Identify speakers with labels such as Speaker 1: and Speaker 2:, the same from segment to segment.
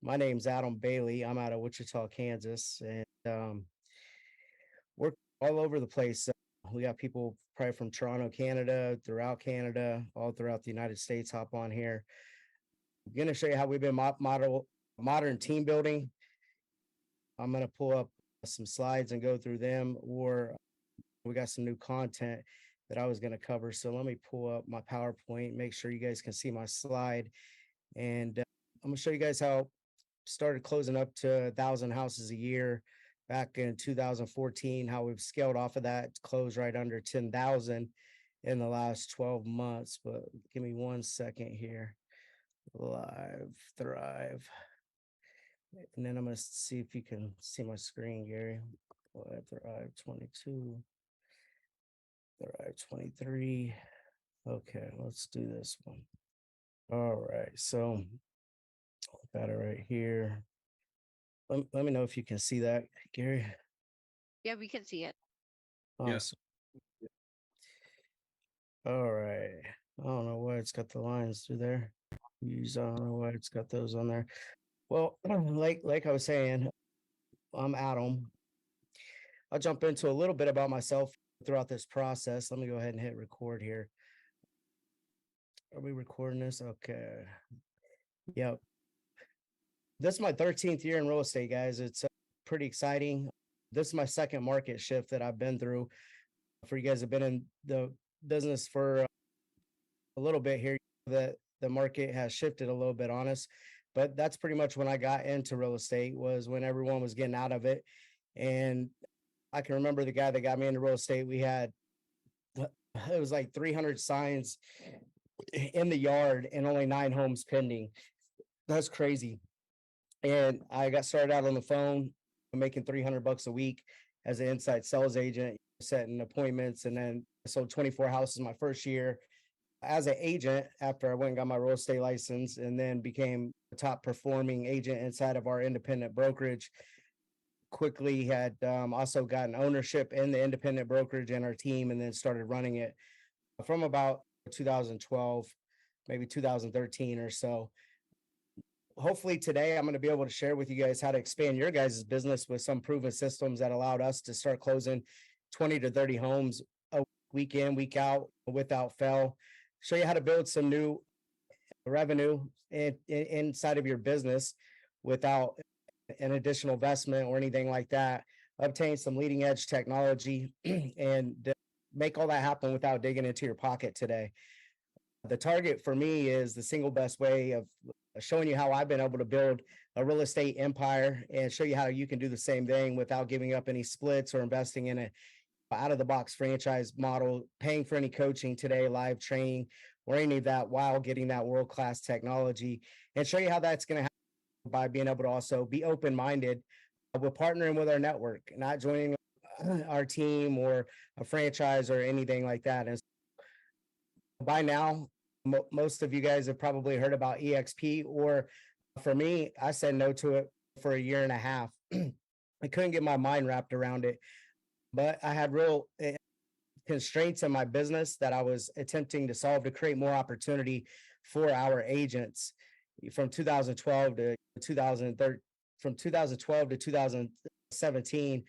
Speaker 1: My name's Adam Bailey. I'm out of Wichita, Kansas, and we're all over the place. We got people probably from Toronto, Canada, all throughout the United States hop on here. I'm going to show you how we've been modern team building. I'm going to pull up some slides and go through them, or we got some new content that I was going to cover. So let me pull up my PowerPoint, make sure you guys can see my slide. And I'm going to show you guys how started closing up to 1,000 houses a year back in 2014, how we've scaled off of that to close right under 10,000 in the last 12 months. But give me 1 second here. Live Thrive. And then I'm going to see if you can see my screen, Gary. Live Thrive 22, Thrive 23. Okay, let's do this one. All right, so got it right here. Let me know if you can see that, Gary.
Speaker 2: Yeah, we can see it.
Speaker 3: Yes.
Speaker 1: Awesome. All right. I don't know why it's got the lines through there. I don't know why it's got those on there. Well, like I was saying, I'm Adam. I'll jump into a little bit about myself throughout this process. Let me go ahead and hit record here. Are we recording this? Okay. Yep. This is my 13th year in real estate, guys. It's pretty exciting. This is my second market shift that I've been through. For you guys have been in the business for a little bit here, the market has shifted a little bit on us, but that's pretty much when I got into real estate, was when everyone was getting out of it. And I can remember the guy that got me into real estate. We had it was like 300 signs in the yard and only 9 homes pending. That's crazy. And I got started out on the phone making $300 a week as an inside sales agent, setting appointments, and then I sold 24 houses my first year as an agent after I went and got my real estate license, and then became the top performing agent inside of our independent brokerage. Quickly had also gotten ownership in the independent brokerage and our team, and then started running it from about 2012, maybe 2013 or so. Hopefully today I'm going to be able to share with you guys how to expand your guys' business with some proven systems that allowed us to start closing 20 to 30 homes a week in, week out without fail. Show you how to build some new revenue inside of your business without an additional investment or anything like that. Obtain some leading edge technology and make all that happen without digging into your pocket today. The target for me is the single best way of showing you how I've been able to build a real estate empire, and show you how you can do the same thing without giving up any splits or investing in a out of the box franchise model, paying for any coaching today, live training, or any of that, while getting that world class technology, and show you how that's going to happen by being able to also be open minded. We're partnering with our network, not joining our team or a franchise or anything like that. And by now, most of you guys have probably heard about EXP, or for me, I said no to it for a year and a half. I couldn't get my mind wrapped around it, but I had real constraints in my business that I was attempting to solve to create more opportunity for our agents. From 2012 to 2013, from 2012 to 2017,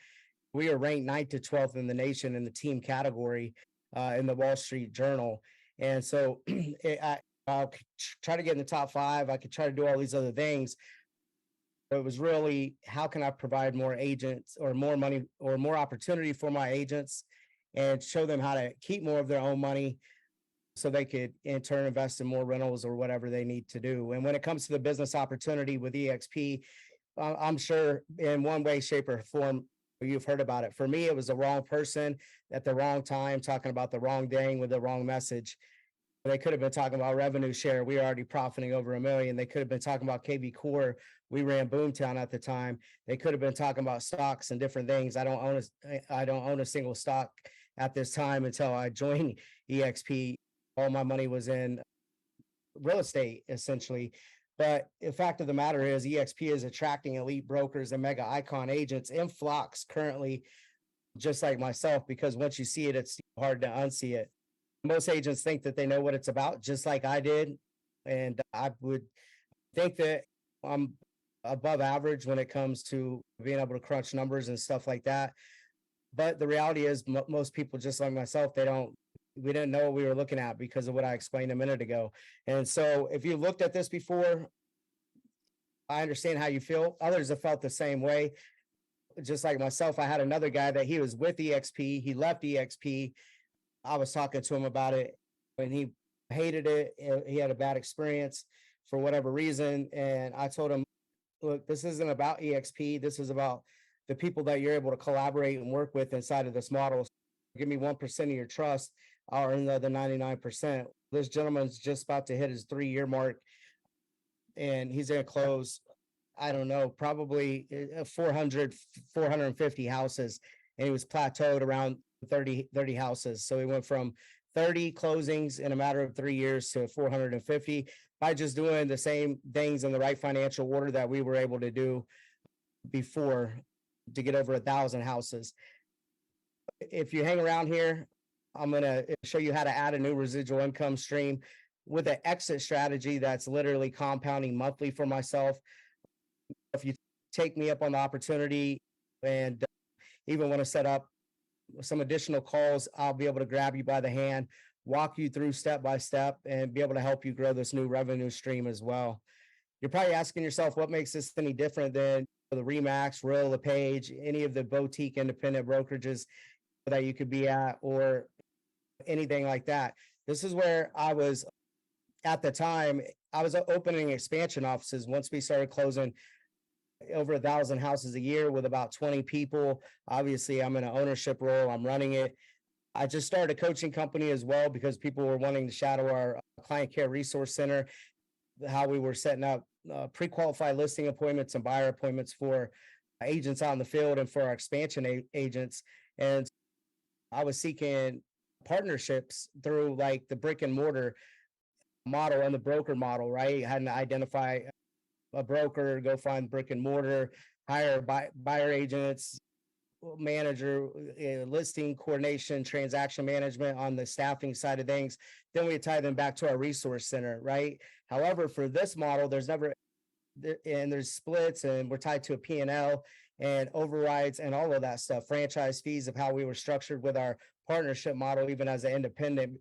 Speaker 1: we were ranked 9th to 12th in the nation in the team category in the Wall Street Journal. And so I'll try to get in the top 5. I could try to do all these other things. But it was really, how can I provide more agents or more money or more opportunity for my agents, and show them how to keep more of their own money so they could in turn invest in more rentals or whatever they need to do. And when it comes to the business opportunity with EXP, I'm sure in one way, shape, or form, you've heard about it. For me, it was the wrong person at the wrong time, talking about the wrong thing with the wrong message. They could have been talking about revenue share. We were already profiting over $1 million. They could have been talking about KV Core. We ran Boomtown at the time. They could have been talking about stocks and different things. I don't own a single stock at this time until I joined EXP. All my money was in real estate, essentially. But the fact of the matter is, EXP is attracting elite brokers and mega icon agents in flocks currently, just like myself, because once you see it, it's hard to unsee it. Most agents think that they know what it's about, just like I did. And I would think that I'm above average when it comes to being able to crunch numbers and stuff like that. But the reality is, most people, just like myself, we didn't know what we were looking at because of what I explained a minute ago. And so, if you looked at this before, I understand how you feel. Others have felt the same way. Just like myself, I had another guy that he was with EXP. He left EXP. I was talking to him about it, and he hated it. He had a bad experience for whatever reason. And I told him, look, this isn't about EXP. This is about the people that you're able to collaborate and work with inside of this model. So give me 1% of your trust. I'll earn the other 99%. This gentleman's just about to hit his 3-year mark, and he's going to close, I don't know, probably 400, 450 houses. And he was plateaued around 30 houses. So he went from 30 closings in a matter of 3 years to 450 by just doing the same things in the right financial order that we were able to do before to get over 1,000 houses. If you hang around here, I'm going to show you how to add a new residual income stream with an exit strategy that's literally compounding monthly for myself. If you take me up on the opportunity and even want to set up some additional calls, I'll be able to grab you by the hand, walk you through step by step, and be able to help you grow this new revenue stream as well. You're probably asking yourself, what makes this any different than the Remax, Royal LePage, any of the boutique independent brokerages that you could be at, or anything like that? This is where I was at the time. I was opening expansion offices once we started closing over 1,000 houses a year with about 20 people. Obviously, I'm in an ownership role. I'm running it. I just started a coaching company as well because people were wanting to shadow our client care resource center, how we were setting up pre-qualified listing appointments and buyer appointments for agents out in the field and for our expansion agents. And I was seeking partnerships through like the brick and mortar model and the broker model, right? I had to identify a broker, go find brick and mortar, hire buyer agents, manager, listing coordination, transaction management on the staffing side of things. Then we tie them back to our resource center, right? However, for this model, there's splits, and we're tied to a P&L and overrides and all of that stuff, franchise fees of how we were structured with our partnership model, even as an independent,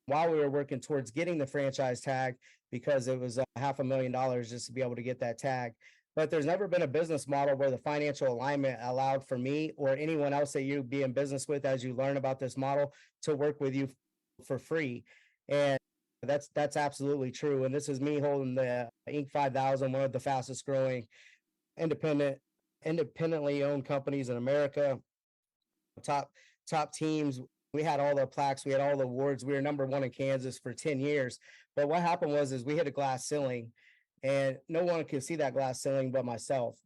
Speaker 1: while we were working towards getting the franchise tag, because it was $500,000 just to be able to get that tag. But there's never been a business model where the financial alignment allowed for me or anyone else that you be in business with as you learn about this model to work with you for free. And that's absolutely true. And this is me holding the Inc. 5000, one of the fastest growing independently owned companies in America. Top top teams. We had all the plaques, we had all the awards. We were number one in Kansas for 10 years. But what happened was we hit a glass ceiling, and no one could see that glass ceiling but myself.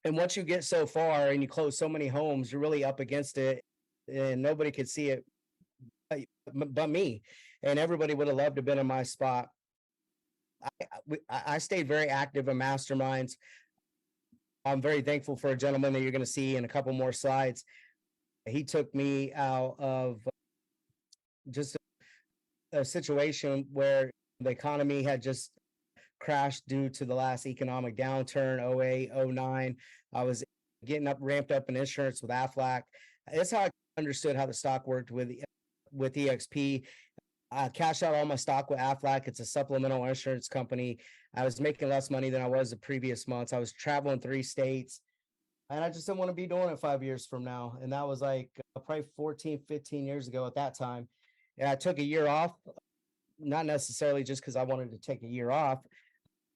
Speaker 1: And once you get so far and you close so many homes, you're really up against it, and nobody could see it but me. And everybody would have loved to have been in my spot. I stayed very active in masterminds. I'm very thankful for a gentleman that you're going to see in a couple more slides. He took me out of just a situation where the economy had just crashed due to the last economic downturn, 08, 09. I was getting ramped up in insurance with Aflac. That's how I understood how the stock worked with EXP. I cashed out all my stock with Aflac. It's a supplemental insurance company. I was making less money than I was the previous months. I was traveling 3 states, and I just didn't want to be doing it 5 years from now. And that was like probably 14, 15 years ago at that time. And I took a year off, not necessarily just because I wanted to take a year off.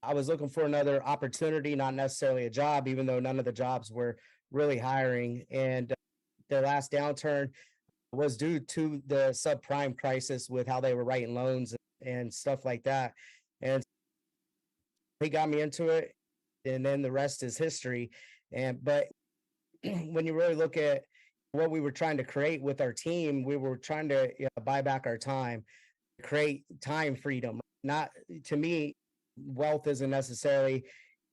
Speaker 1: I was looking for another opportunity, not necessarily a job, even though none of the jobs were really hiring. And the last downturn was due to the subprime crisis with how they were writing loans and stuff like that. And he got me into it, and then the rest is history. But when you really look at what we were trying to create with our team, we were trying to buy back our time, create time freedom. Not, to me, wealth isn't necessarily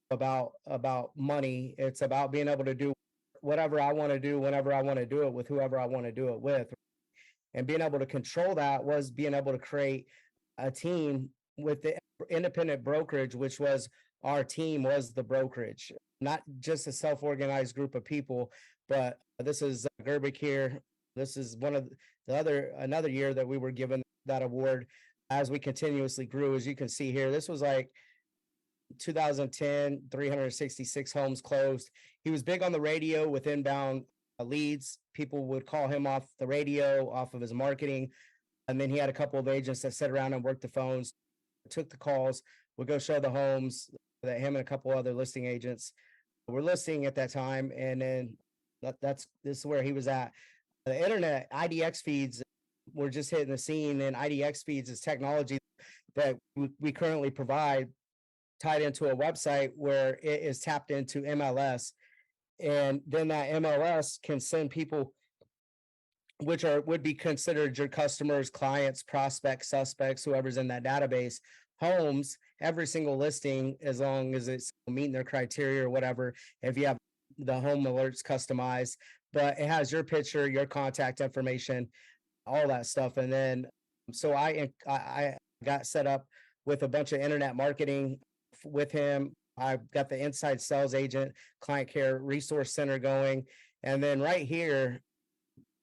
Speaker 1: about money. It's about being able to do whatever I want to do whenever I want to do it with whoever I want to do it with. And being able to control that was being able to create a team with the independent brokerage, which was our team was the brokerage, not just a self-organized group of people, but this is Gerbic here. This is one of the another year that we were given that award as we continuously grew. As you can see here, this was like 2010, 366 homes closed. He was big on the radio with inbound leads. People would call him off the radio, off of his marketing. And then he had a couple of agents that sat around and worked the phones, took the calls, would go show the homes that him and a couple other listing agents were listing at that time. And then this is where he was at. The internet IDX feeds were just hitting the scene, and IDX feeds is technology that we currently provide tied into a website where it is tapped into MLS. And then that MLS can send people which would be considered your customers, clients, prospects, suspects, whoever's in that database, homes, every single listing, as long as it's meeting their criteria or whatever. If you have the home alerts customized, but it has your picture, your contact information, all that stuff. And then so I got set up with a bunch of internet marketing with him. I got the inside sales agent, client care resource center going. And then right here,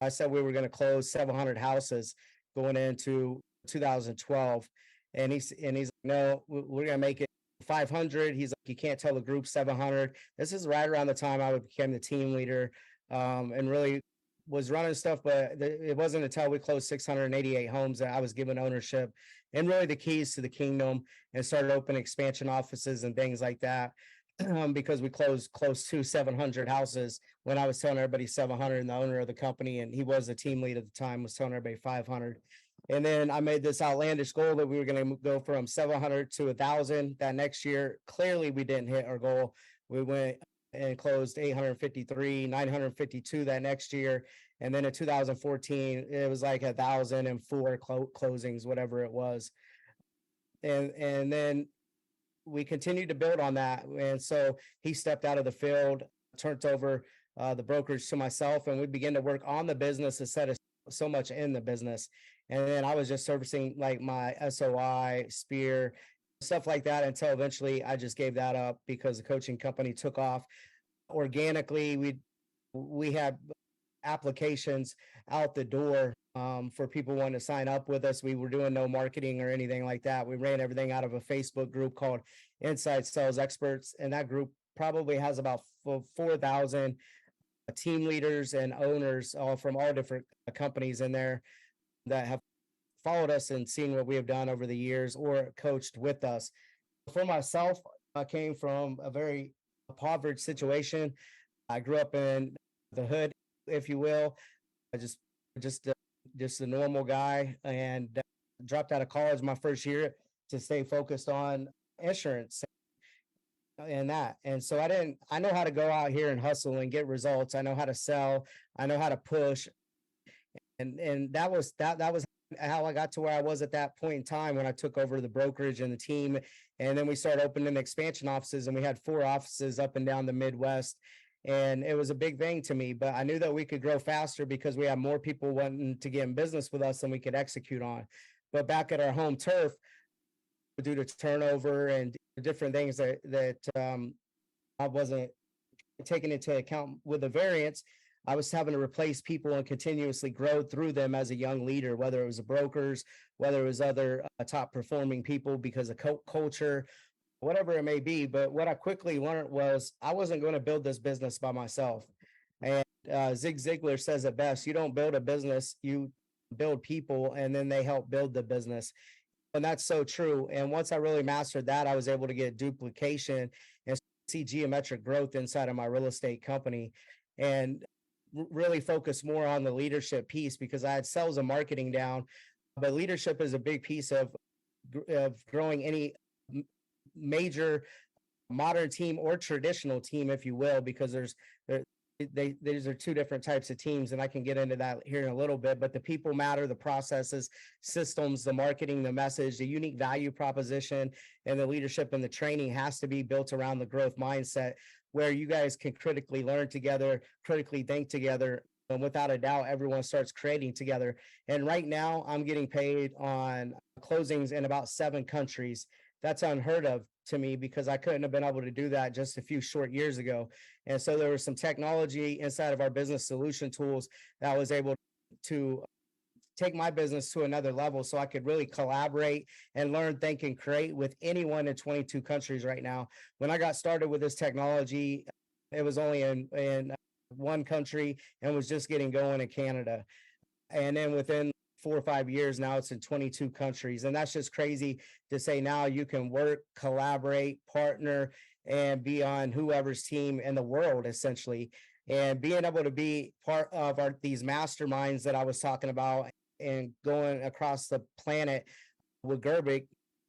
Speaker 1: I said we were going to close 700 houses going into 2012. And he's like, no, we're going to make it 500. He's like, you can't tell the group 700. This is right around the time I became the team leader, and really was running stuff, but it wasn't until we closed 688 homes that I was given ownership and really the keys to the kingdom and started opening expansion offices and things like that. Because we closed close to 700 houses when I was telling everybody 700, and the owner of the company, and he was the team lead at the time, was telling everybody 500. And then I made this outlandish goal that we were going to go from 700 to 1,000 that next year. Clearly, we didn't hit our goal. We went and closed 853, 952 that next year. And then in 2014, it was like 1,004 closings, whatever it was. And then we continued to build on that. And so he stepped out of the field, turned over the brokerage to myself, and we began to work on the business instead of so much in the business. And then I was just servicing like my SOI, Spear, stuff like that until eventually I just gave that up because the coaching company took off organically. We had applications out the door for people wanting to sign up with us. We were doing no marketing or anything like that. We ran everything out of a Facebook group called Inside Sales Experts, and that group probably has about 4,000 team leaders and owners all from all different companies in there that have followed us and seen what we have done over the years or coached with us. For myself, I came from a very impoverished situation. I grew up in the hood, if you will. I just a normal guy, and dropped out of college my first year to stay focused on insurance and that. And so I know how to go out here and hustle and get results. I know how to sell. I know how to push. And that was how I got to where I was at that point in time when I took over the brokerage and the team. And then we started opening expansion offices, and we had 4 offices up and down the Midwest. And it was a big thing to me, but I knew that we could grow faster because we had more people wanting to get in business with us than we could execute on. But back at our home turf, due to turnover and different things that I wasn't taking into account with the variance, I was having to replace people and continuously grow through them as a young leader, whether it was the brokers, whether it was other top performing people because of culture, whatever it may be. But what I quickly learned was I wasn't going to build this business by myself. And Zig Ziglar says it best: you don't build a business, you build people, and then they help build the business. And that's so true. And once I really mastered that, I was able to get duplication and see geometric growth inside of my real estate company, and really focus more on the leadership piece because I had sales and marketing down. But leadership is a big piece of growing any major modern team or traditional team, if you will, because these are 2 different types of teams, and I can get into that here in a little bit. But the people matter, the processes, systems, the marketing, the message, the unique value proposition, and the leadership and the training has to be built around the growth mindset, where you guys can critically learn together, critically think together, and without a doubt, everyone starts creating together. And right now, I'm getting paid on closings in about 7 countries. That's unheard of to me because I couldn't have been able to do that just a few short years ago. And so there was some technology inside of our business solution tools that was able to take my business to another level so I could really collaborate and learn, think, and create with anyone in 22 countries right now. When I got started with this technology, it was only in one country and was just getting going in Canada. And then within 4 or 5 years, now it's in 22 countries. And that's just crazy to say now you can work, collaborate, partner, and be on whoever's team in the world, essentially. And being able to be part of these masterminds that I was talking about and going across the planet with Gerbic,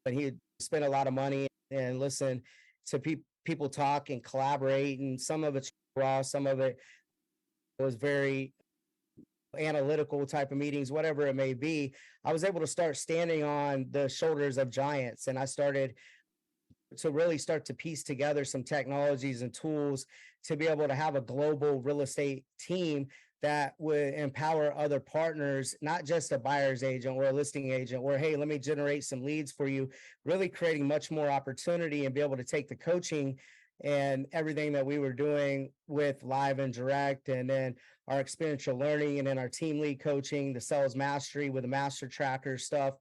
Speaker 1: and he spent a lot of money and listen to people talk and collaborate. And some of it's raw, some of it was very analytical type of meetings, whatever it may be. I was able to start standing on the shoulders of giants, and I started to really start to piece together some technologies and tools to be able to have a global real estate team that would empower other partners, not just a buyer's agent or a listing agent, or hey, let me generate some leads for you, really creating much more opportunity and be able to take the coaching and everything that we were doing with live and direct, and then our experiential learning, and then our team lead coaching, the sales mastery with the master tracker stuff,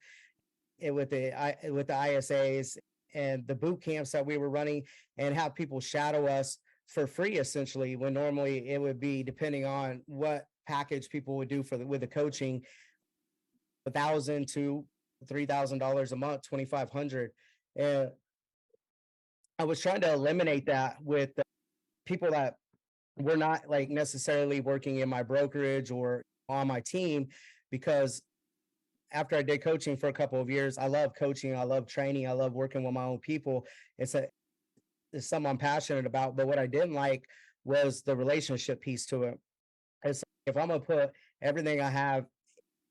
Speaker 1: with the ISAs and the boot camps that we were running, and have people shadow us for free essentially, when normally it would be, depending on what package people would do with the coaching, 1,000 to $3,000 a month, 2,500. And I was trying to eliminate that with people that were not like necessarily working in my brokerage or on my team, because after I did coaching for a couple of years, I love coaching, I love training, I love working with my own people. It's a it's something I'm passionate about. But what I didn't like was the relationship piece to it. It's if I'm gonna put everything I have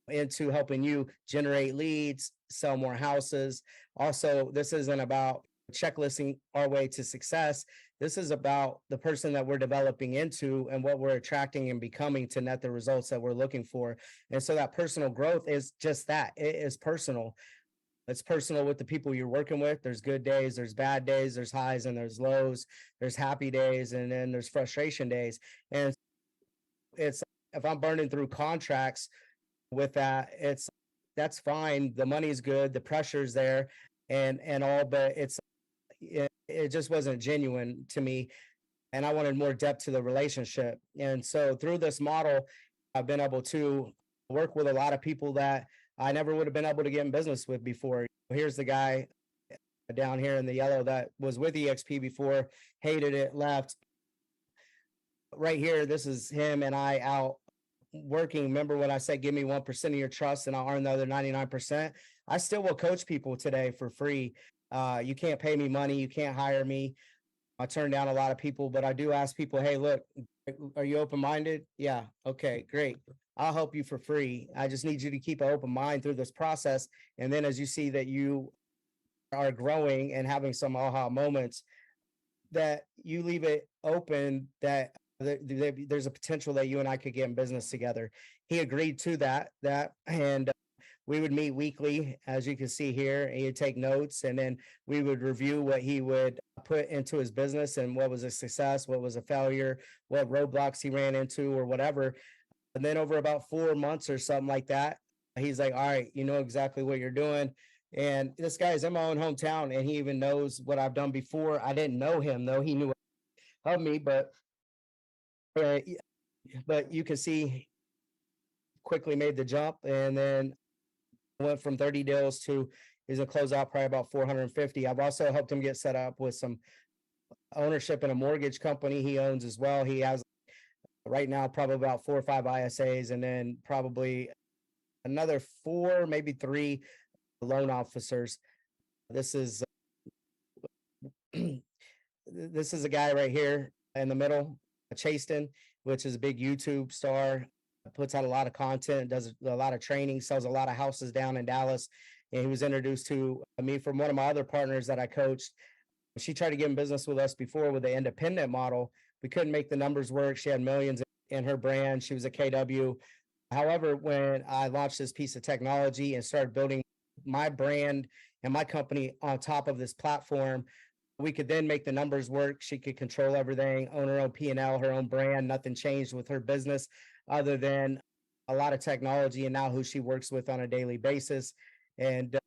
Speaker 1: into helping you generate leads, sell more houses. Also, this isn't about checklisting our way to success. This is about the person that we're developing into and what we're attracting and becoming to net the results that we're looking for. And so that personal growth is just that. It is personal. It's personal with the people you're working with. There's good days, there's bad days, there's highs and there's lows, there's happy days, and then there's frustration days. And it's if I'm burning through contracts with that, that's fine. The money's good, the pressure's there, and all, but it just wasn't genuine to me, and I wanted more depth to the relationship. And so through this model, I've been able to work with a lot of people that I never would have been able to get in business with before. Here's the guy down here in the yellow that was with EXP before, hated it, left. Right here, this is him and I out working. Remember when I said, give me 1% of your trust and I'll earn the other 99%? I still will coach people today for free. You can't pay me money. You can't hire me. I turn down a lot of people, but I do ask people, hey, look, are you open-minded? Yeah. Okay, great. I'll help you for free. I just need you to keep an open mind through this process. And then as you see that you are growing and having some aha moments, that you leave it open that there's a potential that you and I could get in business together. He agreed to that, and we would meet weekly, as you can see here. He'd take notes, and then we would review what he would put into his business and what was a success, what was a failure, what roadblocks he ran into, or whatever. And then over about 4 months or something like that, he's like, all right, you know exactly what you're doing. And this guy is in my own hometown, and he even knows what I've done before. I didn't know him, though. He knew of me, uh, but you can see quickly made the jump, and then went from 30 deals to he's gonna close out probably about 450. I've also helped him get set up with some ownership in a mortgage company he owns as well. He has right now probably about 4 or 5 ISAs, and then probably another 4, maybe 3 loan officers. This is this is a guy right here in the middle, Chaston, which is a big YouTube star, puts out a lot of content, does a lot of training, sells a lot of houses down in Dallas. And he was introduced to me from one of my other partners that I coached. She tried to get in business with us before with the independent model. We couldn't make the numbers work. She had millions in her brand. She was a KW. However, when I launched this piece of technology and started building my brand and my company on top of this platform, we could then make the numbers work. She could control everything, own her own P&L, her own brand. Nothing changed with her business other than a lot of technology and now who she works with on a daily basis. And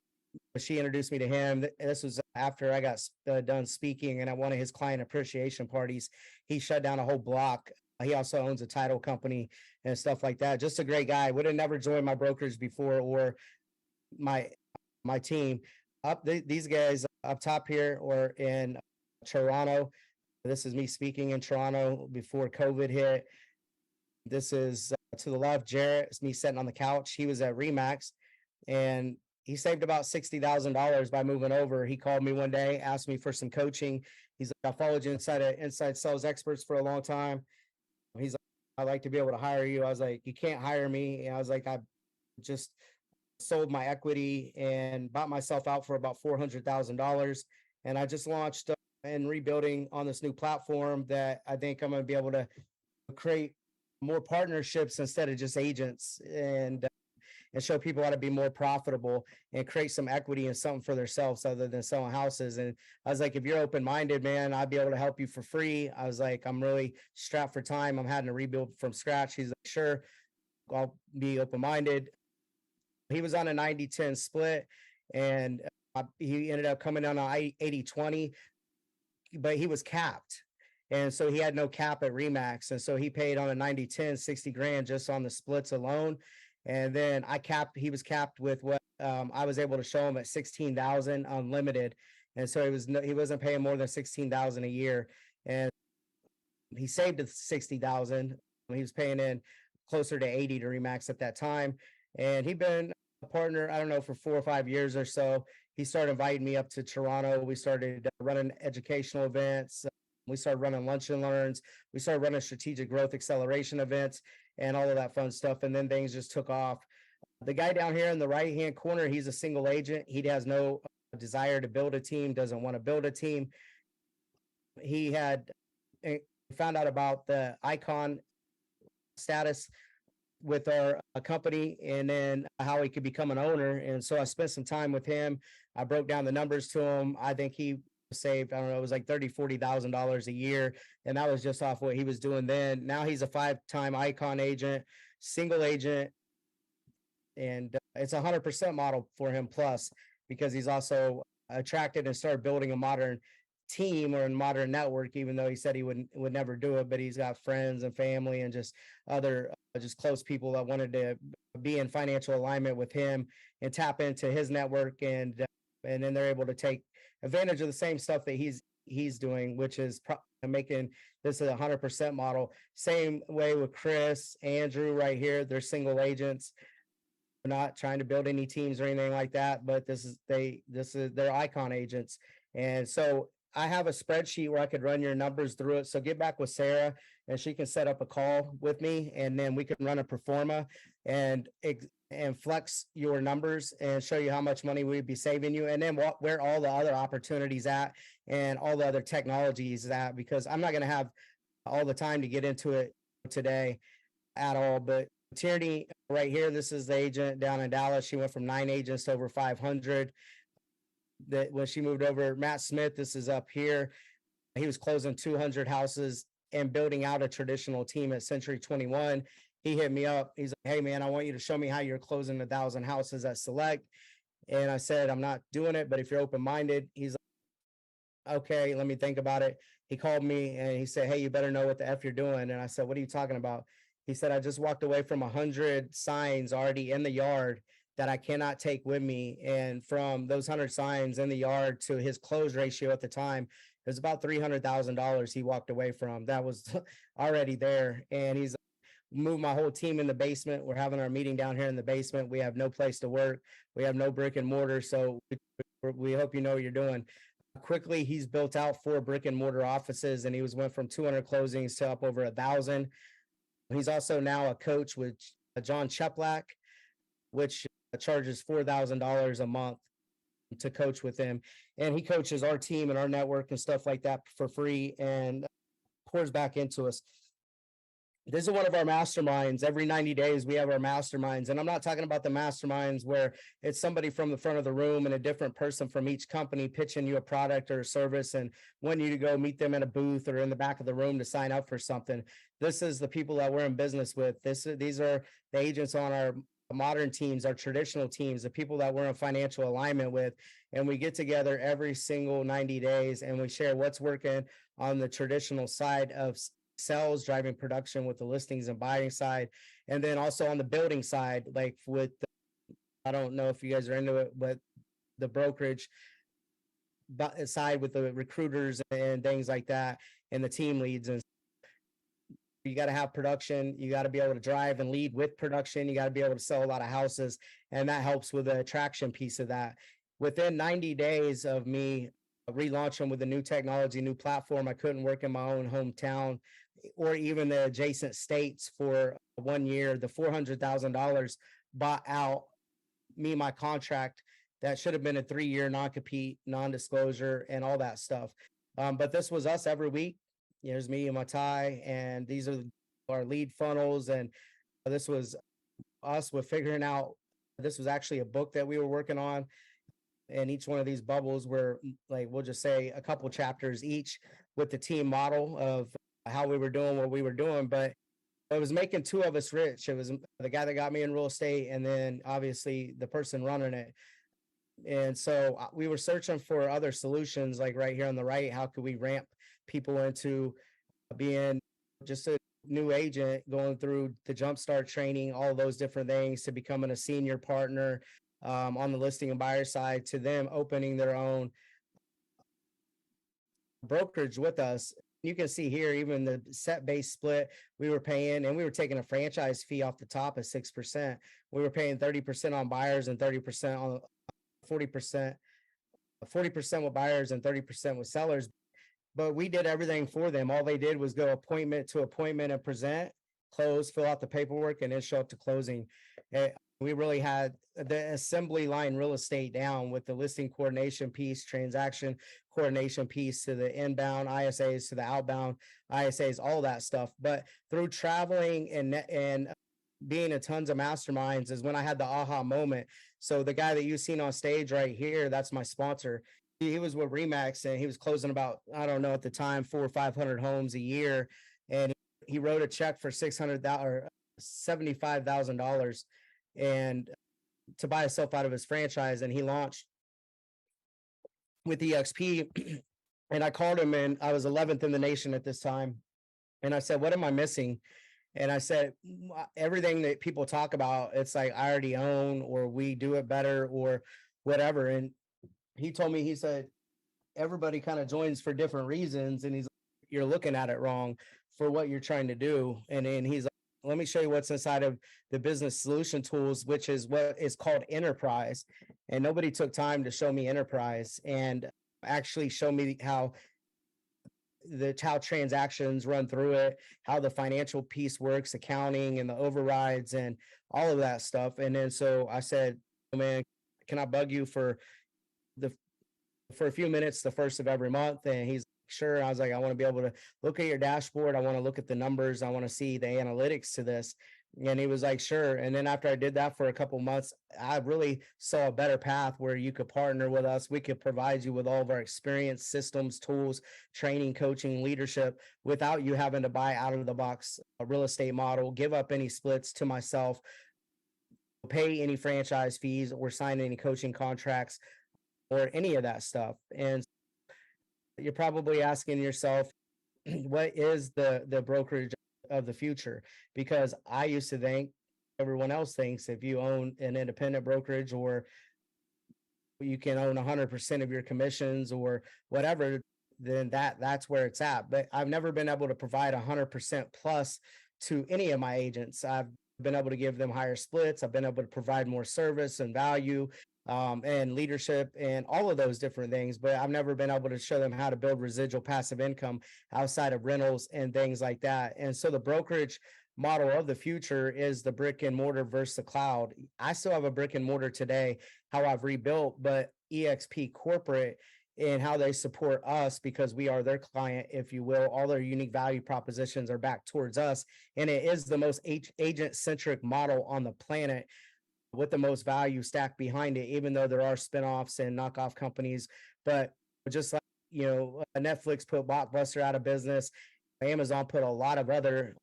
Speaker 1: she introduced me to him. This was after I got done speaking and at one of his client appreciation parties. He shut down a whole block. He also owns a title company and stuff like that. Just a great guy. Would have never joined my brokerage before or my my team. These guys up top here or in Toronto. This is me speaking in Toronto before COVID hit. This is to the left, Jarrett. It's me sitting on the couch. He was at Remax and he saved about $60,000 by moving over. He called me one day, asked me for some coaching. He's like, I followed you inside sales experts for a long time. He's like, I'd like to be able to hire you. I was like, you can't hire me. And I was like, I just sold my equity and bought myself out for about $400,000. And I just launched and rebuilding on this new platform that I think I'm going to be able to create more partnerships instead of just agents and show people how to be more profitable and create some equity and something for themselves other than selling houses. And I was like, if you're open-minded, man, I'd be able to help you for free. I was like, I'm really strapped for time. I'm having to rebuild from scratch. He's like, sure, I'll be open-minded. He was on a 90-10 split and he ended up coming on an 80-20, but he was capped. And so he had no cap at Remax. And so he paid on a 90-10, 60 grand just on the splits alone. And then he was capped with what I was able to show him at 16,000 unlimited. And so he wasn't paying more than 16,000 a year. And he saved 60,000. He was paying in closer to 80 to Remax at that time. And he'd been a partner, I don't know, for 4 or 5 years or so. He started inviting me up to Toronto. We started running educational events. We started running lunch and learns. We started running strategic growth acceleration events and all of that fun stuff. And then things just took off. The guy down here in the right-hand corner, he's a single agent. He has no desire to build a team, doesn't want to build a team. He had found out about the icon status with our company and then how he could become an owner. And so I spent some time with him. I broke down the numbers to him. I think he saved, I don't know, it was like $40,000 a year. And that was just off what he was doing then. Now he's a 5-time icon agent, single agent. And it's 100% model for him plus, because he's also attracted and started building a modern team or a modern network, even though he said he would never do it, but he's got friends and family and just other just close people that wanted to be in financial alignment with him and tap into his network. And then they're able to take advantage of the same stuff that he's doing, which is making this a 100% model. Same way with Chris, Andrew right here. They're single agents. We're not trying to build any teams or anything like that, but this is their icon agents. And so I have a spreadsheet where I could run your numbers through it. So get back with Sarah and she can set up a call with me and then we can run a pro forma and flex your numbers and show you how much money we'd be saving you. And then where all the other opportunities at and all the other technologies at, because I'm not going to have all the time to get into it today at all. But Tierney right here, this is the agent down in Dallas. She went from 9 agents to over 500. That when she moved over, Matt Smith, this is up here. He was closing 200 houses and building out a traditional team at Century 21. He hit me up. He's like, hey man, I want you to show me how you're closing 1,000 houses at Select. And I said, I'm not doing it, but if you're open-minded, he's like, okay, let me think about it. He called me and he said, hey, you better know what the F you're doing. And I said, what are you talking about? He said, I just walked away from 100 signs already in the yard that I cannot take with me. And from those 100 signs in the yard to his close ratio at the time, it was about $300,000 he walked away from. That was already there. And he's moved my whole team in the basement. We're having our meeting down here in the basement. We have no place to work. We have no brick and mortar. So we hope you know what you're doing. Quickly, he's built out 4 brick and mortar offices and he went from 200 closings to up over 1,000. He's also now a coach with John Cheplack, which charges $4,000 a month to coach with him. And he coaches our team and our network and stuff like that for free and pours back into us. This is one of our masterminds. Every 90 days, we have our masterminds. And I'm not talking about the masterminds where it's somebody from the front of the room and a different person from each company pitching you a product or a service and wanting you to go meet them in a booth or in the back of the room to sign up for something. This is the people that we're in business with. These are the agents on our modern teams, our traditional teams, the people that we're in financial alignment with. And we get together every single 90 days and we share what's working on the traditional side of sales, driving production with the listings and buying side, and then also on the building side, like with I don't know if you guys are into it, but the brokerage side with the recruiters and things like that, and the team leads. And you got to have production, you got to be able to drive and lead with production, you got to be able to sell a lot of houses, and that helps with the attraction piece of that. Within 90 days of me relaunching with a new technology, new platform, I couldn't work in my own hometown or even the adjacent states for 1 year. The $400,000 bought out me my contract that should have been a 3-year non-compete, non-disclosure, and all that stuff. But this was us every week. Here's me and my tie, and these are our lead funnels. And this was us with figuring out. This was actually a book that we were working on, and each one of these bubbles were like, we'll just say a couple chapters each with the team model of how we were doing what we were doing. But it was making two of us rich. It was the guy that got me in real estate, and then obviously the person running it. And so we were searching for other solutions, like right here on the right. How could we ramp people into being just a new agent, going through the jumpstart training, all those different things, to becoming a senior partner on the listing and buyer side, to them opening their own brokerage with us. You can see here, even the set base split we were paying, and we were taking a franchise fee off the top of 6%. We were paying 30% on buyers and 30% on 40%, 40% with buyers and 30% with sellers. But we did everything for them. All they did was go appointment to appointment and present, close, fill out the paperwork, and then show up to closing. We really had the assembly line real estate down with the listing coordination piece, transaction coordination piece, to the inbound ISAs, to the outbound ISAs, all that stuff. But through traveling and being in tons of masterminds is when I had the aha moment. So the guy that you've seen on stage right here, that's my sponsor. He was with Remax, and he was closing about, I don't know at the time, 400 or 500 homes a year. And he wrote a check for $600 or $75,000 and to buy himself out of his franchise. And he launched with EXP. And I called him, and I was 11th in the nation at this time. And I said, what am I missing? And I said, everything that people talk about, it's like I already own, or we do it better, or whatever. And he told me, he said, everybody kind of joins for different reasons. And he's like, you're looking at it wrong for what you're trying to do. And then he's like, let me show you what's inside of the business solution tools, which is what is called enterprise. And nobody took time to show me enterprise and actually show me how transactions run through it, how the financial piece works, accounting and the overrides and all of that stuff. And then so I said, oh, man, can I bug you for a few minutes the first of every month? And he's like, sure. I was like, I want to be able to look at your dashboard. I want to look at the numbers. I want to see the analytics to this. And he was like, sure. And then after I did that for a couple months, I really saw a better path where you could partner with us. We could provide you with all of our experience, systems, tools, training, coaching, leadership, without you having to buy out of the box a real estate model, give up any splits to myself, pay any franchise fees, or sign any coaching contracts, or any of that stuff. And you're probably asking yourself, what is the brokerage of the future? Because I used to think, everyone else thinks, if you own an independent brokerage, or you can own 100% of your commissions or whatever, then that's where it's at. But I've never been able to provide 100% plus to any of my agents. I've been able to give them higher splits. I've been able to provide more service and value and leadership and all of those different things. But I've never been able to show them how to build residual passive income outside of rentals and things like that. And so the brokerage model of the future is the brick and mortar versus the cloud. I still have a brick and mortar today, how I've rebuilt, but EXP corporate and how they support us because we are their client, if you will. All their unique value propositions are back towards us. And it is the most agent centric model on the planet with the most value stacked behind it, even though there are spinoffs and knockoff companies. But just like, Netflix put Blockbuster out of business, Amazon put a lot of other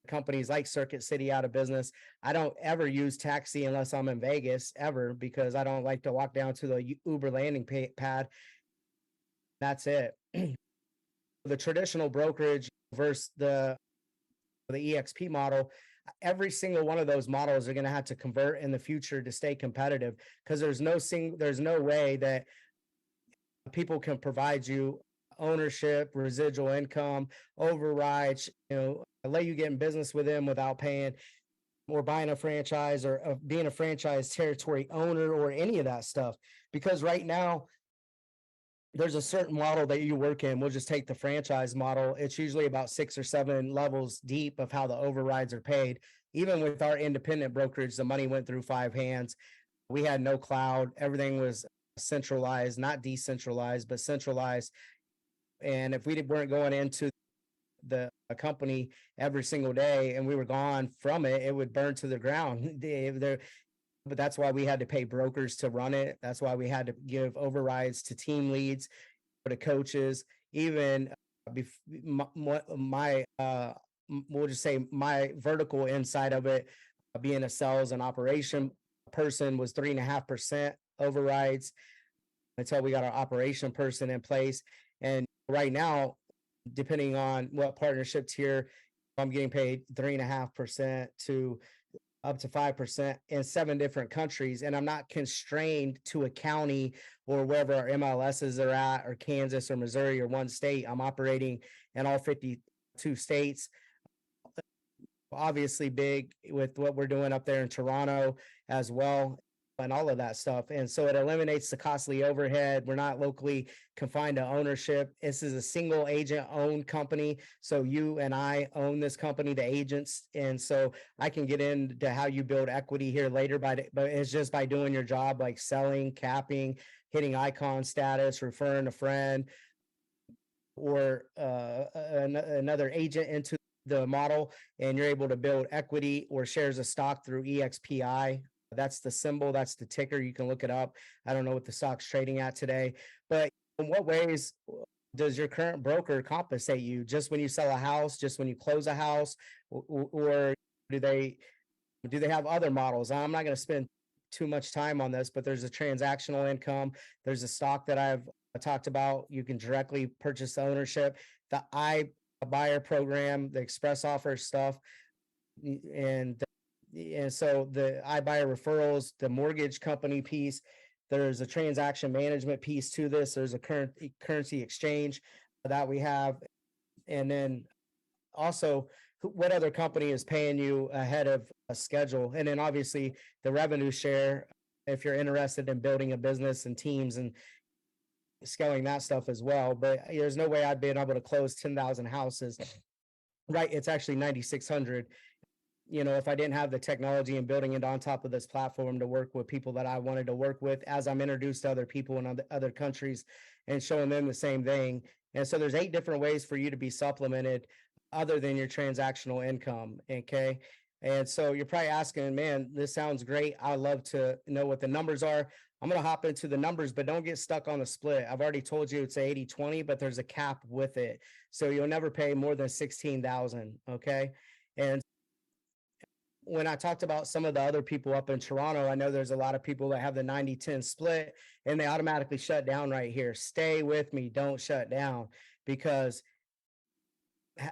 Speaker 1: companies like Circuit City out of business. I don't ever use taxi unless I'm in Vegas ever because I don't like to walk down to the Uber landing pad. That's it. The traditional brokerage versus the EXP model, every single one of those models are going to have to convert in the future to stay competitive because there's no way that people can provide you ownership, residual income, overrides, let you get in business with them without paying or buying a franchise or being a franchise territory owner or any of that stuff. Because right now, there's a certain model that you work in. We'll just take the franchise model. It's usually about 6 or 7 levels deep of how the overrides are paid. Even with our independent brokerage, the money went through 5 hands. We had no cloud. Everything was centralized, not decentralized, but centralized. And if we weren't going into the company every single day and we were gone from it, it would burn to the ground. But that's why we had to pay brokers to run it. That's why we had to give overrides to team leads, to coaches, even my we'll just say my vertical inside of it, being a sales and operation person, was 3.5% overrides until we got our operation person in place. And right now, depending on what partnership tier, I'm getting paid 3.5% to up to 5% in 7 different countries. And I'm not constrained to a county or wherever our MLSs are at, or Kansas or Missouri or one state. I'm operating in all 52 states. Obviously big with what we're doing up there in Toronto as well, and all of that stuff. And so it eliminates the costly overhead. We're not locally confined to ownership. This is a single agent owned company. So you and I own this company, the agents. And so I can get into how you build equity here later, but it's just by doing your job, like selling, capping, hitting icon status, referring a friend or another agent into the model, and you're able to build equity or shares of stock through EXPI. That's the symbol, that's the ticker. You can look it up. I don't know what the stock's trading at today, but in what ways does your current broker compensate you? Just when you sell a house, just when you close a house, or do they have other models? I'm not going to spend too much time on this, but there's a transactional income. There's a stock that I've talked about. You can directly purchase the ownership. The iBuyer program, the express offer stuff, and so the iBuyer referrals, the mortgage company piece. There's a transaction management piece to this. There's a currency exchange that we have, and then also what other company is paying you ahead of a schedule, and then obviously the revenue share if you're interested in building a business and teams and scaling that stuff as well. But there's no way I'd been able to close 10,000 houses. Right, it's actually 9,600. If I didn't have the technology and building it on top of this platform to work with people that I wanted to work with, as I'm introduced to other people in other countries and showing them the same thing. And so there's 8 different ways for you to be supplemented other than your transactional income. Okay. And so you're probably asking, man, this sounds great. I'd love to know what the numbers are. I'm going to hop into the numbers, but don't get stuck on the split. I've already told you it's 80-20, but there's a cap with it. So you'll never pay more than 16,000. Okay. And when I talked about some of the other people up in Toronto, I know there's a lot of people that have the 90-10 split and they automatically shut down right here. Stay with me. Don't shut down, because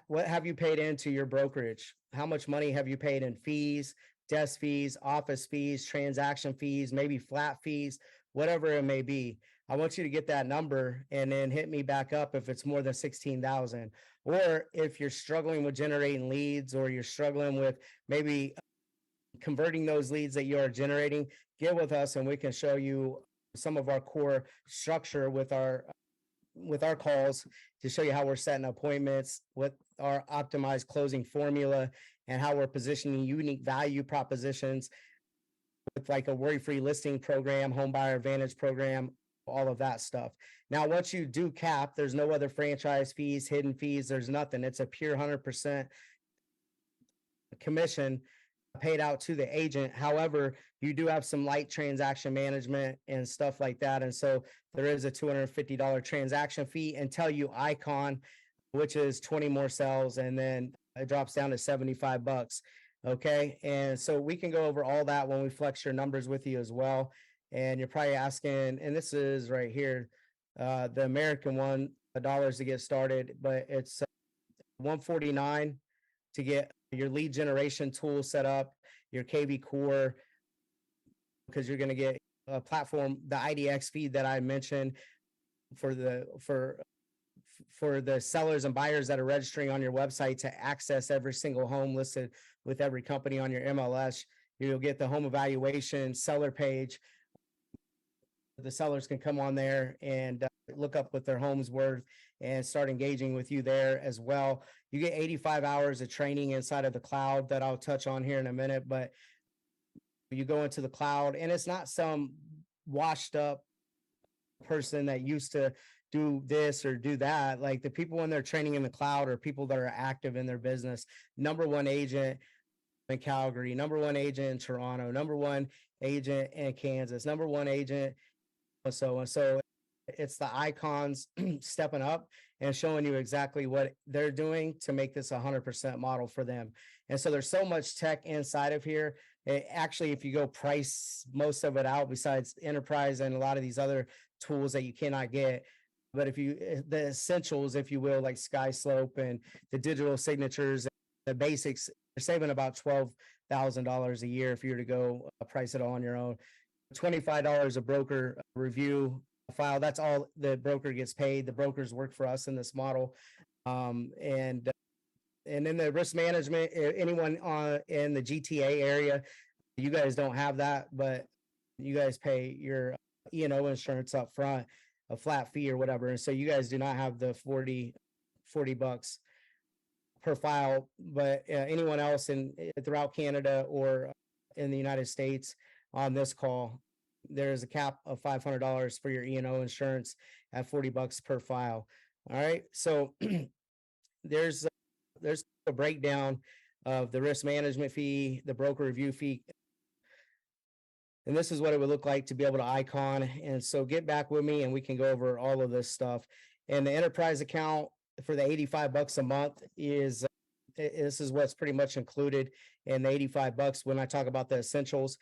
Speaker 1: what have you paid into your brokerage? How much money have you paid in fees, desk fees, office fees, transaction fees, maybe flat fees, whatever it may be? I want you to get that number and then hit me back up if it's more than 16,000. Or if you're struggling with generating leads, or you're struggling with maybe converting those leads that you are generating, get with us and we can show you some of our core structure with our calls to show you how we're setting appointments, with our optimized closing formula, and how we're positioning unique value propositions with like a worry-free listing program, home buyer advantage program, all of that stuff. Now, once you do cap, there's no other franchise fees, hidden fees, there's nothing. It's a pure 100% commission paid out to the agent. However, you do have some light transaction management and stuff like that. And so there is a $250 transaction fee until you icon, which is 20 more sales, and then it drops down to 75 bucks. Okay. And so we can go over all that when we flex your numbers with you as well. And you're probably asking, and this is right here, the American one, the dollars to get started, but it's 149 to get your lead generation tool set up, your KV core, because you're going to get a platform, the IDX feed that I mentioned for the sellers and buyers that are registering on your website to access every single home listed with every company on your MLS. You'll get the home evaluation seller page. The sellers can come on there and look up what their home's worth and start engaging with you there as well. You get 85 hours of training inside of the cloud that I'll touch on here in a minute, but you go into the cloud and it's not some washed up person that used to do this or do that. Like the people when they're training in the cloud are people that are active in their business. Number one agent in Calgary, number one agent in Toronto, number one agent in Kansas, number one agent. So it's the icons stepping up and showing you exactly what they're doing to make this 100% model for them. And so there's so much tech inside of here. Actually, if you go price most of it out, besides enterprise and a lot of these other tools that you cannot get, but if you the essentials, if you will, like SkySlope and the digital signatures, the basics, you're saving about $12,000 a year if you were to go price it all on your own. $25 a broker review file. That's all the broker gets paid. The brokers work for us in this model. And then the risk management, anyone in the GTA area, you guys don't have that, but you guys pay your E&O insurance up front, a flat fee or whatever. And so you guys do not have the 40 bucks per file, but anyone else throughout Canada or in the United States on this call, there's a cap of $500 for your E&O insurance at 40 bucks per file. All right. So there's a breakdown of the risk management fee, the broker review fee. And this is what it would look like to be able to icon. And so get back with me and we can go over all of this stuff. And the enterprise account for the 85 bucks a month is this is what's pretty much included in the 85 bucks when I talk about the essentials.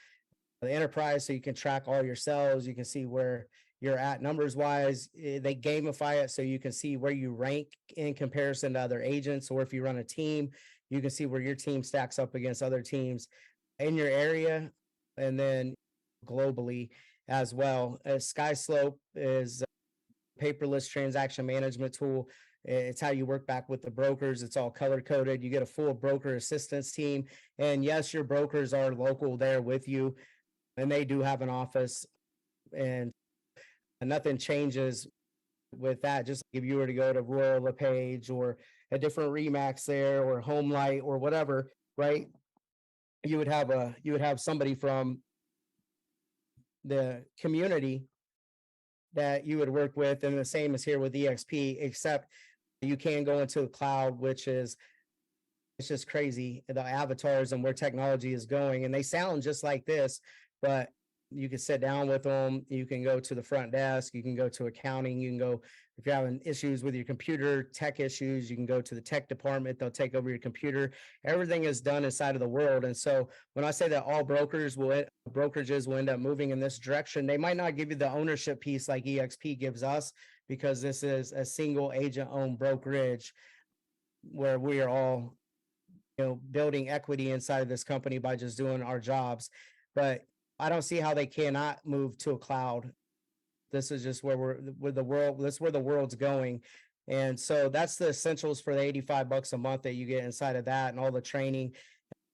Speaker 1: The enterprise, so you can track all your sales, you can see where you're at numbers wise. They gamify it so you can see where you rank in comparison to other agents, or if you run a team, you can see where your team stacks up against other teams in your area and then globally as well. SkySlope is a paperless transaction management tool. It's how you work back with the brokers. It's all color coded. You get a full broker assistance team. And yes, your brokers are local there with you, and they do have an office, and nothing changes with that. Just like if you were to go to Royal LePage or a different Remax there or Home Light or whatever, right? You would have somebody from the community that you would work with, and the same is here with EXP, except you can go into the cloud, which is it's just crazy, the avatars and where technology is going, and they sound just like this, but you can sit down with them, you can go to the front desk, you can go to accounting, you can go, if you're having issues with your computer, tech issues, you can go to the tech department, they'll take over your computer. Everything is done inside of the world. And so when I say that all brokerages will end up moving in this direction, they might not give you the ownership piece like EXP gives us, because this is a single agent owned brokerage where we are all building equity inside of this company by just doing our jobs. But I don't see how they cannot move to a cloud. This is just where that's where the world's going. And so that's the essentials for the 85 bucks a month that you get inside of that, and all the training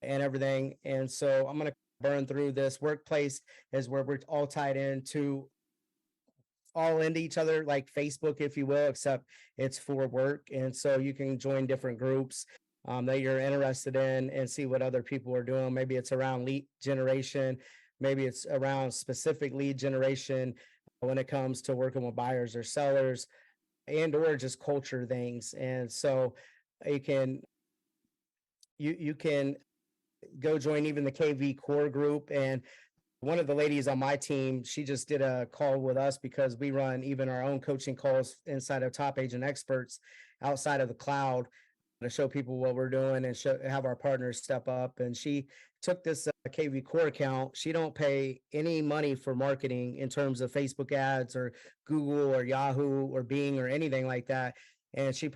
Speaker 1: and everything. And so I'm going to burn through this. Workplace is where we're all tied into each other, like Facebook, if you will, except it's for work. And so you can join different groups that you're interested in and see what other people are doing. Maybe it's around lead generation. Maybe it's around specific lead generation when it comes to working with buyers or sellers and or just culture things. And so you can you can go join even the KV core group. And one of the ladies on my team, she just did a call with us because we run even our own coaching calls inside of Top Agent Experts outside of the cloud to show people what we're doing and have our partners step up. And she took this KV core account. She don't pay any money for marketing in terms of Facebook ads or Google or Yahoo or Bing or anything like that. And she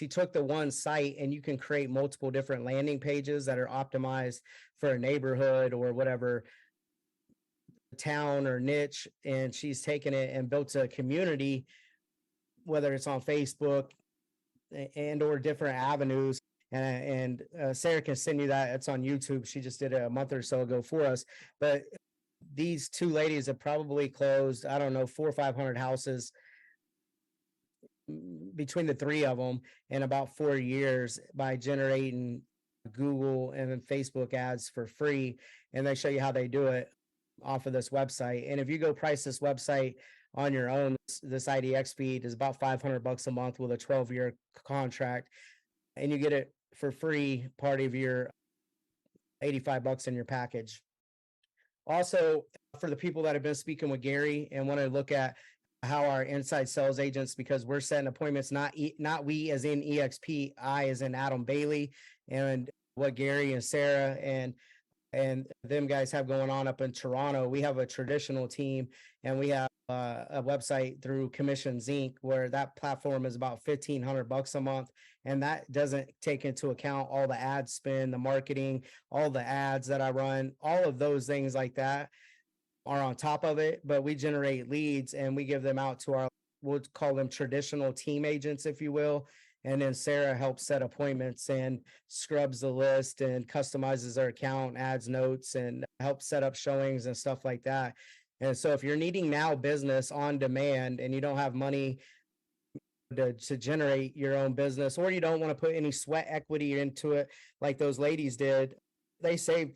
Speaker 1: took the one site, and you can create multiple different landing pages that are optimized for a neighborhood or whatever town or niche. And she's taken it and built a community, whether it's on Facebook and or different avenues. And Sarah can send you that. It's on YouTube. She just did it a month or so ago for us. But these two ladies have probably closed, I don't know, 400 or 500 houses between the three of them in about 4 years by generating Google and then Facebook ads for free. And they show you how they do it off of this website. And if you go price this website on your own, this IDX feed is about $500 a month with a 12-year contract, and you get it for free, part of your $85 in your package. Also, for the people that have been speaking with Gary and want to look at how our inside sales agents, because we're setting appointments, not we as in EXP, I as in Adam Bailey, and what Gary and Sarah and them guys have going on up in Toronto. We have a traditional team, and we have a website through Commissions Inc., where that platform is about $1,500 a month, and that doesn't take into account all the ad spend, the marketing, all the ads that I run, all of those things like that are on top of it. But we generate leads and we give them out to our, we'll call them traditional team agents, if you will. And then Sarah helps set appointments and scrubs the list and customizes their account, adds notes, and helps set up showings and stuff like that. And so if you're needing now business on demand and you don't have money to generate your own business, or you don't want to put any sweat equity into it like those ladies did, they saved.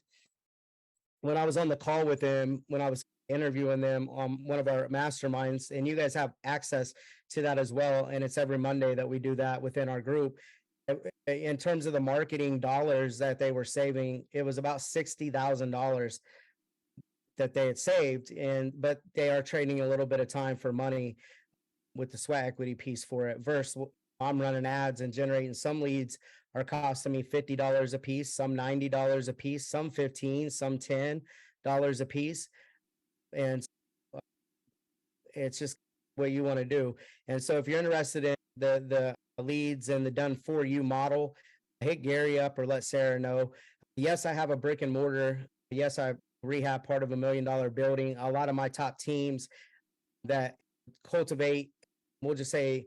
Speaker 1: When I was on the call with them, when I was interviewing them on one of our masterminds, and you guys have access to that as well. And it's every Monday that we do that within our group. In terms of the marketing dollars that they were saving, it was about $60,000 that they had saved. But they are trading a little bit of time for money with the sweat equity piece for it. Versus I'm running ads and generating some leads are costing me $50 a piece, some $90 a piece, some 15, some $10 a piece. And it's just what you want to do. And so if you're interested in the leads and the done for you model, hit Gary up or let Sarah know. Yes, I have a brick and mortar. Yes, I rehab part of $1 million building. A lot of my top teams that cultivate, we'll just say,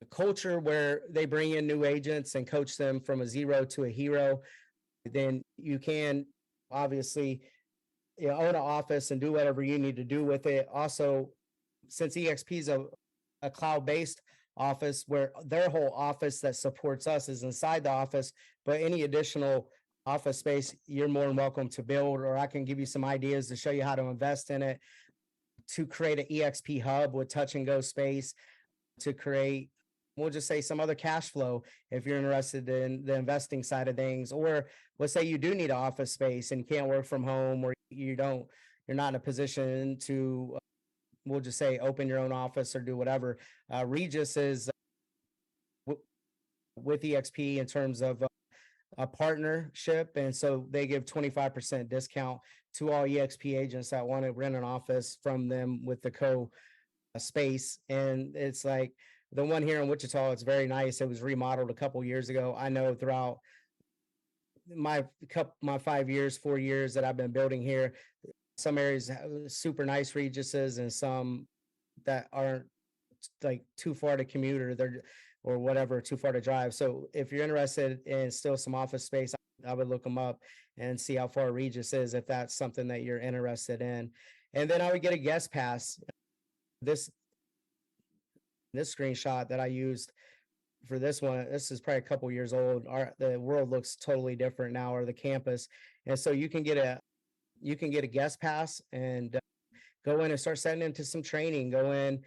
Speaker 1: a culture where they bring in new agents and coach them from a zero to a hero. Then you can obviously, own an office and do whatever you need to do with it. Also, since EXP is a cloud-based office, where their whole office that supports us is inside the office, but any additional office space, you're more than welcome to build, or I can give you some ideas to show you how to invest in it, to create an EXP hub with touch and go space, to create, we'll just say, some other cash flow if you're interested in the investing side of things. Or let's say you do need an office space and you can't work from home, or you're not in a position to, we'll just say, open your own office or do whatever. Regis is with EXP in terms of a partnership. And so they give 25% discount to all EXP agents that want to rent an office from them with the space. And it's like the one here in Wichita, it's very nice. It was remodeled a couple years ago. I know throughout my 4 years that I've been building here, some areas have super nice Regises and some that aren't, like, too far to commute, or whatever, too far to drive. So if you're interested in still some office space, I would look them up and see how far Regis is, if that's something that you're interested in. And then I would get a guest pass. This screenshot that I used for this one, this is probably a couple years old. The world looks totally different now, or the campus. And so you can get a guest pass and go in and start setting into some training, go in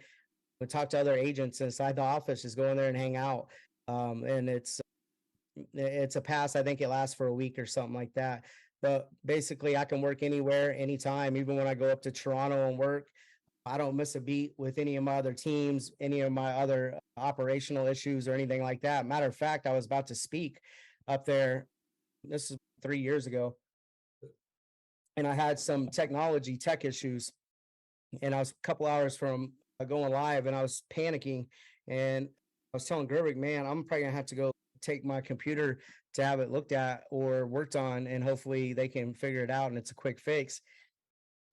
Speaker 1: and talk to other agents inside the office, just go in there and hang out. And it's a pass. I think it lasts for a week or something like that. But basically, I can work anywhere, anytime, even when I go up to Toronto and work. I don't miss a beat with any of my other teams, any of my other operational issues or anything like that. Matter of fact, I was about to speak up there. This is 3 years ago, and I had some tech issues, and I was a couple hours from going live, and I was panicking, and I was telling Gerwig, man, I'm probably gonna have to go take my computer to have it looked at or worked on, and hopefully they can figure it out, and it's a quick fix.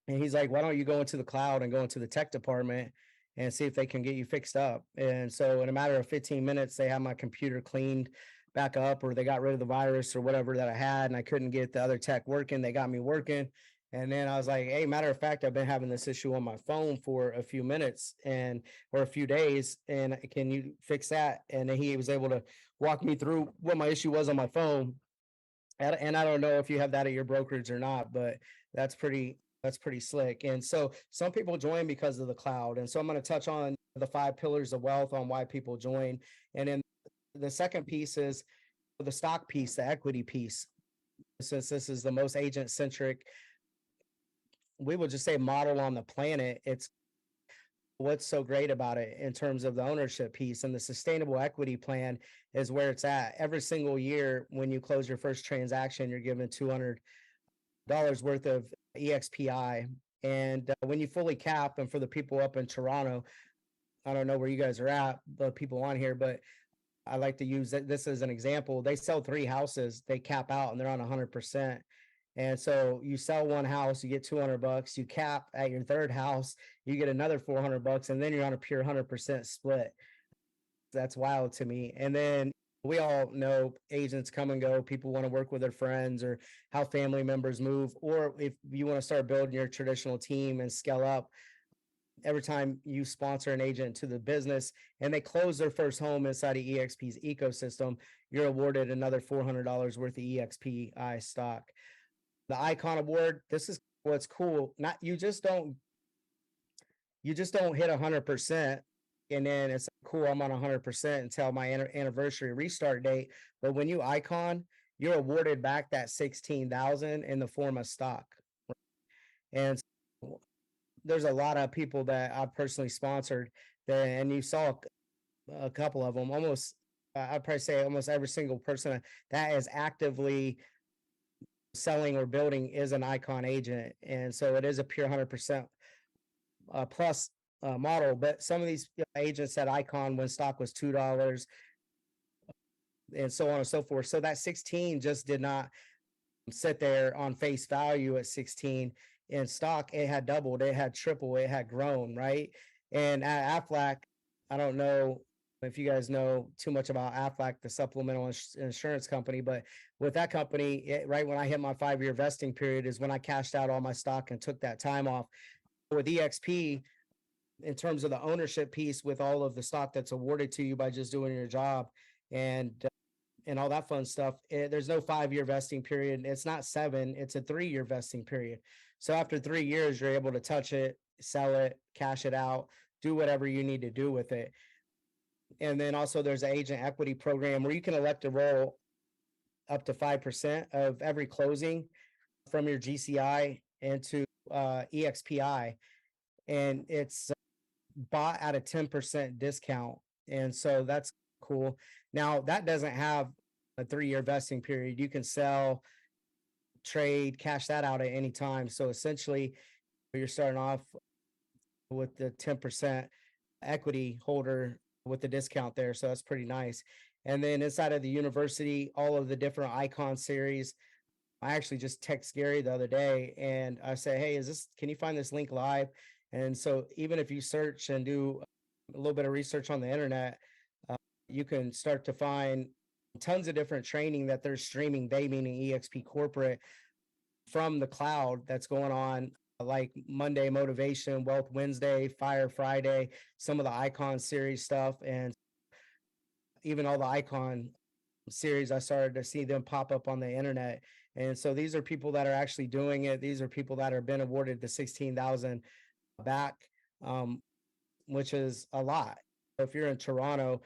Speaker 1: And he's like, why don't you go into the cloud and go into the tech department and see if they can get you fixed up? And so in a matter of 15 minutes, they had my computer cleaned back up, or they got rid of the virus or whatever that I had, and I couldn't get the other tech working. They got me working. And then I was like, hey, matter of fact, I've been having this issue on my phone for a few minutes and or a few days. And can you fix that? And then he was able to walk me through what my issue was on my phone. And I don't know if you have that at your brokerage or not, but that's pretty slick. And so some people join because of the cloud. And so I'm going to touch on the 5 pillars of wealth on why people join. And then the second piece is the stock piece, the equity piece. Since this is the most agent centric, we would just say model on the planet. It's what's so great about it in terms of the ownership piece, and the sustainable equity plan is where it's at. Every single year when you close your first transaction, you're given $200 worth of EXPI. And when you fully cap, and for the people up in Toronto, I don't know where you guys are at, the people on here, but I like to use this as an example. They sell 3 houses, they cap out, and they're on 100%. And so you sell one house, you get $200. You cap at your third house, you get another $400, and then you're on a pure 100% split. That's wild to me. And then we all know agents come and go. People want to work with their friends, or how family members move, or if you want to start building your traditional team and scale up. Every time you sponsor an agent to the business and they close their first home inside of EXP's ecosystem, you're awarded another $400 worth of EXPI stock. The Icon Award, this is what's cool. Not you just don't hit 100%, and then it's cool, I'm on 100% until my anniversary restart date. But when you Icon, you're awarded back that 16,000 in the form of stock. And there's a lot of people that I've personally sponsored that, and you saw a couple of them, almost I'd probably say almost every single person that is actively selling or building is an Icon agent. And so it is a pure 100% plus model. But some of these agents at Icon, when stock was $2 and so on and so forth. So that 16 just did not sit there on face value at 16. In stock, it had doubled, it had tripled, it had grown, right? And at Aflac, I don't know if you guys know too much about Aflac, the supplemental insurance company, but with that company, right when I hit my 5-year vesting period is when I cashed out all my stock and took that time off. With EXP, in terms of the ownership piece, with all of the stock that's awarded to you by just doing your job, and all that fun stuff. There's no 5-year vesting period. It's not 7, it's a 3-year vesting period. So after 3 years, you're able to touch it, sell it, cash it out, do whatever you need to do with it. And then also there's an agent equity program where you can elect to roll up to 5% of every closing from your GCI into EXPI. And it's bought at a 10% discount. And so that's cool. Now, that doesn't have a 3-year vesting period. You can sell, trade, cash that out at any time. So essentially, you're starting off with the 10% equity holder with the discount there. So that's pretty nice. And then inside of the university, all of the different Icon series. I actually just text Gary the other day and I say, hey, can you find this link live? And so even if you search and do a little bit of research on the internet, you can start to find tons of different training that they're streaming, they meaning EXP corporate, from the cloud that's going on, like Monday Motivation, Wealth Wednesday, Fire Friday, some of the Icon series stuff, and even all the Icon series. I started to see them pop up on the internet. And so these are people that are actually doing it. These are people that have been awarded the 16,000 back, um, which is a lot. If you're in Toronto,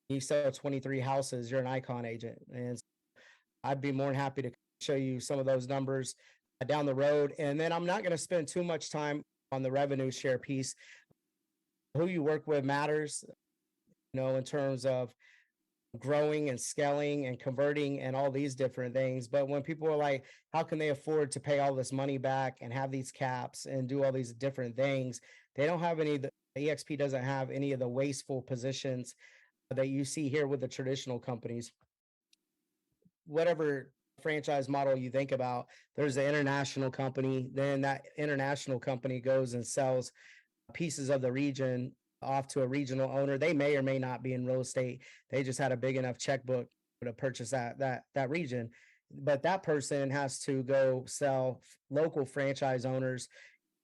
Speaker 1: you sell 23 houses, you're an icon agent. And I'd be more than happy to show you some of those numbers down the road. And then I'm not going to spend too much time on the revenue share piece. Who you work with matters, in terms of growing and scaling and converting and all these different things. But when people are like, how can they afford to pay all this money back and have these caps and do all these different things? They don't have any, the EXP doesn't have any of the wasteful positions that you see here with the traditional companies. Whatever franchise model you think about, there's an international company, then that international company goes and sells pieces of the region off to a regional owner. They may or may not be in real estate. They just had a big enough checkbook to purchase that region. But that person has to go sell local franchise owners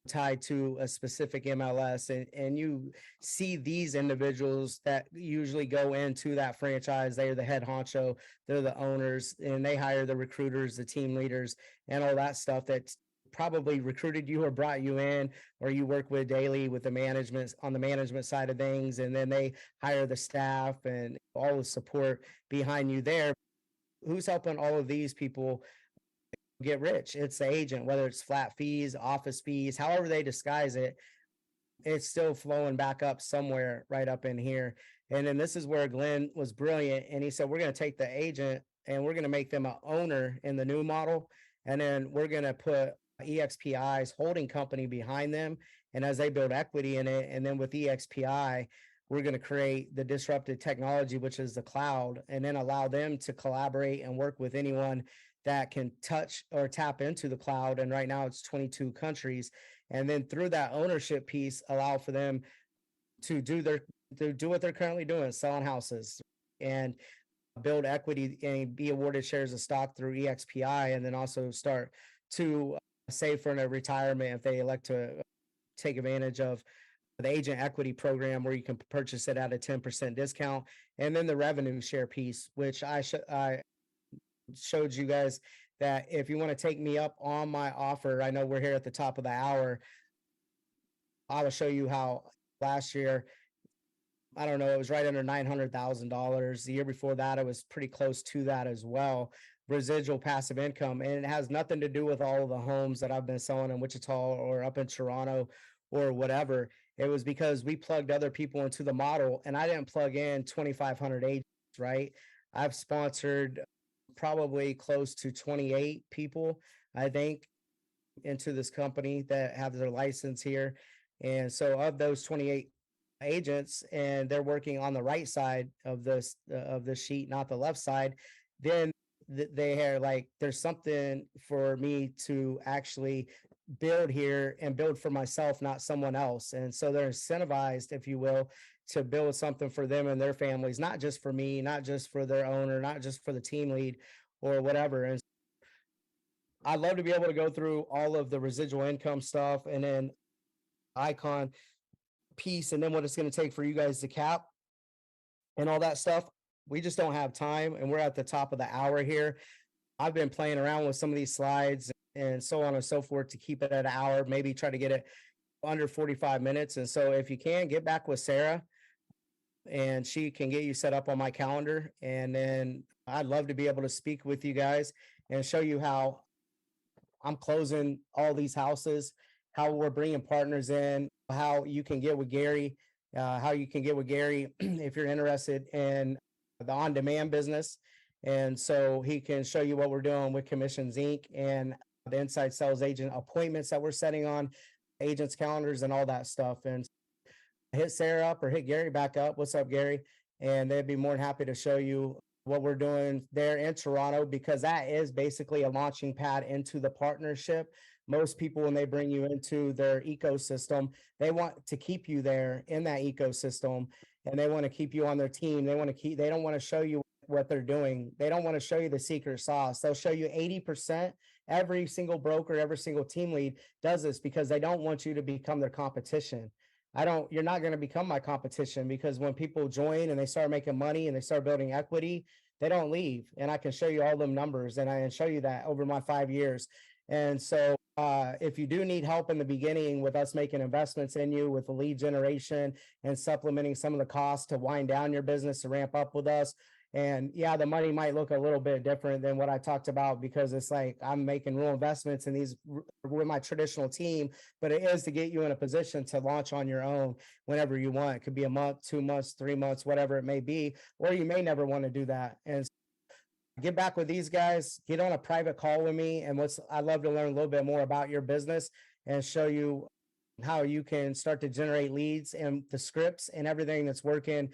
Speaker 1: tied to a specific MLS. And you see these individuals that usually go into that franchise. They are the head honcho, they're the owners, and they hire the recruiters, the team leaders, and all that stuff that probably recruited you or brought you in, or you work with daily with the management on the management side of things. And then they hire the staff and all the support behind you there. Who's helping all of these people get rich? It's the agent, whether it's flat fees, office fees, however they disguise it, it's still flowing back up somewhere right up in here. And then this is where Glenn was brilliant. And he said, we're going to take the agent and we're going to make them an owner in the new model. And then we're going to put EXPI's holding company behind them. And as they build equity in it, and then with EXPI, we're going to create the disruptive technology, which is the cloud, and then allow them to collaborate and work with anyone that can touch or tap into the cloud. And right now it's 22 countries. And then through that ownership piece, allow for them to do what they're currently doing, selling houses and build equity and be awarded shares of stock through EXPI, and then also start to save for a retirement if they elect to take advantage of the agent equity program where you can purchase it at a 10% discount. And then the revenue share piece, which I showed you guys that if you want to take me up on my offer, I know we're here at the top of the hour. I will show you how last year, I don't know, it was right under $900,000. The year before that, it was pretty close to that as well. Residual passive income. And it has nothing to do with all of the homes that I've been selling in Wichita or up in Toronto or whatever. It was because we plugged other people into the model, and I didn't plug in 2,500 agents, right? I've sponsored probably close to 28 people, I think, into this company that have their license here. And so of those 28 agents, and they're working on the right side of this sheet, not the left side, then they are like, there's something for me to actually build here and build for myself, not someone else. And so they're incentivized, if you will, to build something for them and their families, not just for me, not just for their owner, not just for the team lead or whatever. And I'd love to be able to go through all of the residual income stuff and then icon piece, and then what it's going to take for you guys to cap and all that stuff. We just don't have time, and we're at the top of the hour here. I've been playing around with some of these slides and so on and so forth to keep it at an hour, maybe try to get it under 45 minutes. And so if you can, get back with Sarah and she can get you set up on my calendar. And then I'd love to be able to speak with you guys and show you how I'm closing all these houses, how we're bringing partners in, how you can get with Gary, if you're interested in the on-demand business. And so he can show you what we're doing with Commissions Inc. and the inside sales agent appointments that we're setting on agents' calendars and all that stuff. And hit Sarah up or hit Gary back up. What's up, Gary? And they'd be more than happy to show you what we're doing there in Toronto, because that is basically a launching pad into the partnership. Most people, when they bring you into their ecosystem, they want to keep you there in that ecosystem, and they want to keep you on their team. They don't want to show you what they're doing. They don't want to show you the secret sauce. They'll show you 80%. Every single broker, every single team lead does this because they don't want you to become their competition. You're not going to become my competition, because when people join and they start making money and they start building equity, they don't leave. And I can show you all them numbers, and I can show you that over my 5 years. And so, if you do need help in the beginning with us making investments in you with the lead generation and supplementing some of the costs to wind down your business to ramp up with us, and yeah, the money might look a little bit different than what I talked about because it's like I'm making real investments in these with my traditional team, but it is to get you in a position to launch on your own whenever you want. It could be a month, 2 months, 3 months, whatever it may be, or you may never want to do that. And get back with these guys, get on a private call with me. And what's I love to learn a little bit more about your business and show you how you can start to generate leads and the scripts and everything that's working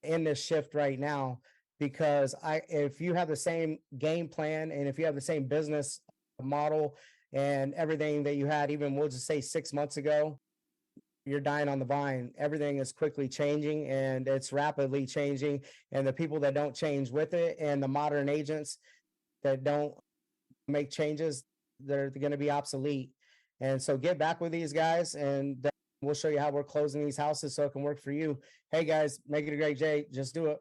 Speaker 1: in this shift right now. Because if you have the same game plan and if you have the same business model and everything that you had, even we'll just say 6 months ago, you're dying on the vine. Everything is quickly changing and it's rapidly changing. And the people that don't change with it and the modern agents that don't make changes, they're going to be obsolete. And so get back with these guys and we'll show you how we're closing these houses so it can work for you. Hey guys, make it a great day. Just do it.